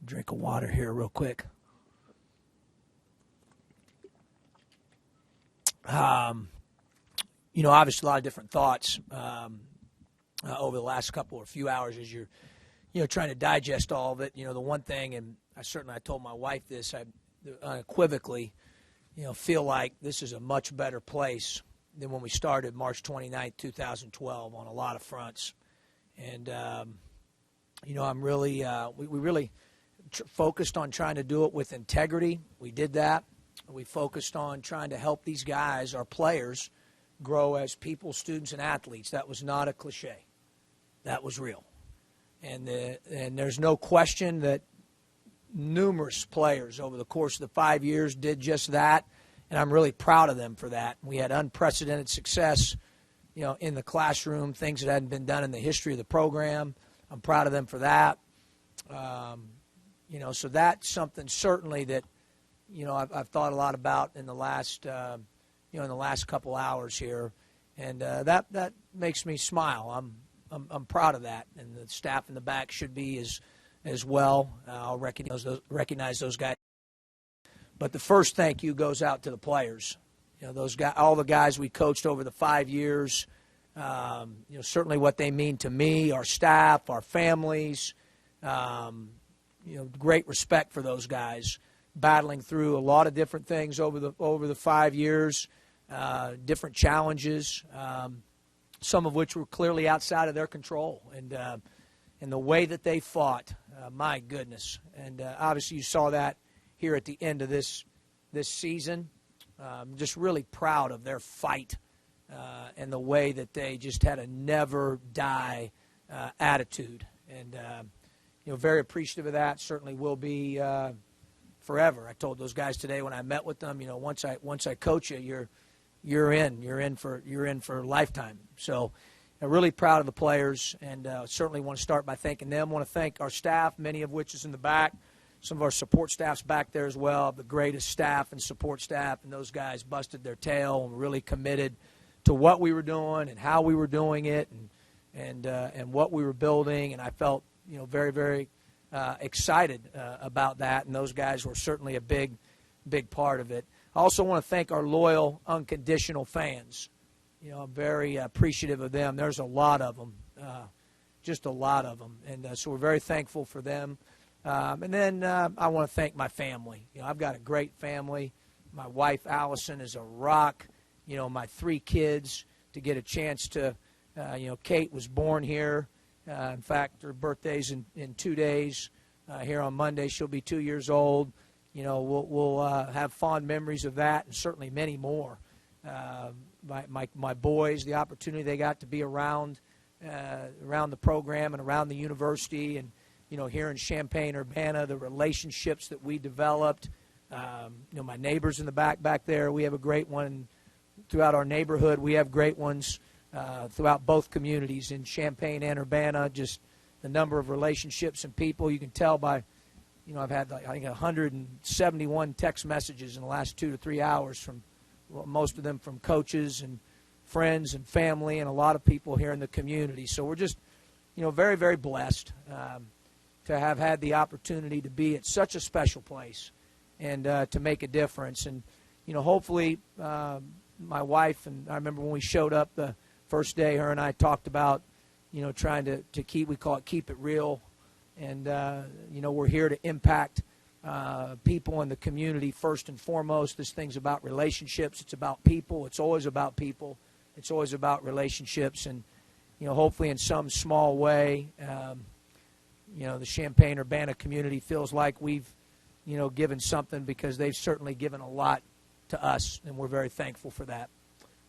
Drink of water here real quick. Obviously a lot of different thoughts over the last couple or few hours as you're, trying to digest all of it. The one thing, and I told my wife this, I unequivocally, feel like this is a much better place than when we started March 29th, 2012 on a lot of fronts. And, I'm really, we really focused on trying to do it with integrity. We did that. We focused on trying to help these guys, our players, grow as people, students, and athletes. That was not a cliche. That was real. And there's no question that numerous players over the course of the 5 years did just that, and I'm really proud of them for that. We had unprecedented success, in the classroom, things that hadn't been done in the history of the program. I'm proud of them for that. So that's something certainly that, I've thought a lot about in the last, in the last couple hours here, and that makes me smile. I'm proud of that, and the staff in the back should be as well. I'll recognize those guys. But the first thank you goes out to the players. Those guys, all the guys we coached over the 5 years. Certainly what they mean to me, our staff, our families. Great respect for those guys, battling through a lot of different things over the 5 years, different challenges, some of which were clearly outside of their control, and the way that they fought, my goodness. And obviously you saw that here at the end of this season. Just really proud of their fight and the way that they just had a never die attitude, and very appreciative of that. Certainly will be forever. I told those guys today when I met with them, once I coach you, you're in for a lifetime. So I'm really proud of the players, and certainly want to start by thanking them. Want to thank our staff, many of which is in the back. Some of our support staff's back there as well, the greatest staff and support staff, and those guys busted their tail and were really committed to what we were doing and how we were doing it, and what we were building. And I felt very, very excited about that, and those guys were certainly a big part of it. I also want to thank our loyal, unconditional fans. I'm very appreciative of them. There's a lot of them, just a lot of them, and so we're very thankful for them. And then I want to thank my family. I've got a great family. My wife, Allison, is a rock. My 3 kids, to get a chance to, Kate was born here. In fact, her birthday's in 2 days. Here on Monday, she'll be 2 years old. We'll have fond memories of that, and certainly many more. My boys, the opportunity they got to be around the program and around the university, and here in Champaign-Urbana, the relationships that we developed. My neighbors in the back there, we have a great one throughout our neighborhood. We have great ones throughout both communities in Champaign and Urbana. Just the number of relationships and people, you can tell by, I've had, I think, 171 text messages in the last 2 to 3 hours from, most of them from coaches and friends and family and a lot of people here in the community. So we're just, very, very blessed to have had the opportunity to be at such a special place and to make a difference. And, hopefully my wife, and I remember when we showed up the first day, her and I talked about, trying to keep, we call it keep it real. And, we're here to impact people in the community first and foremost. This thing's about relationships. It's about people. It's always about people. It's always about relationships. And, hopefully in some small way, the Champaign-Urbana community feels like we've, given something, because they've certainly given a lot to us, and we're very thankful for that.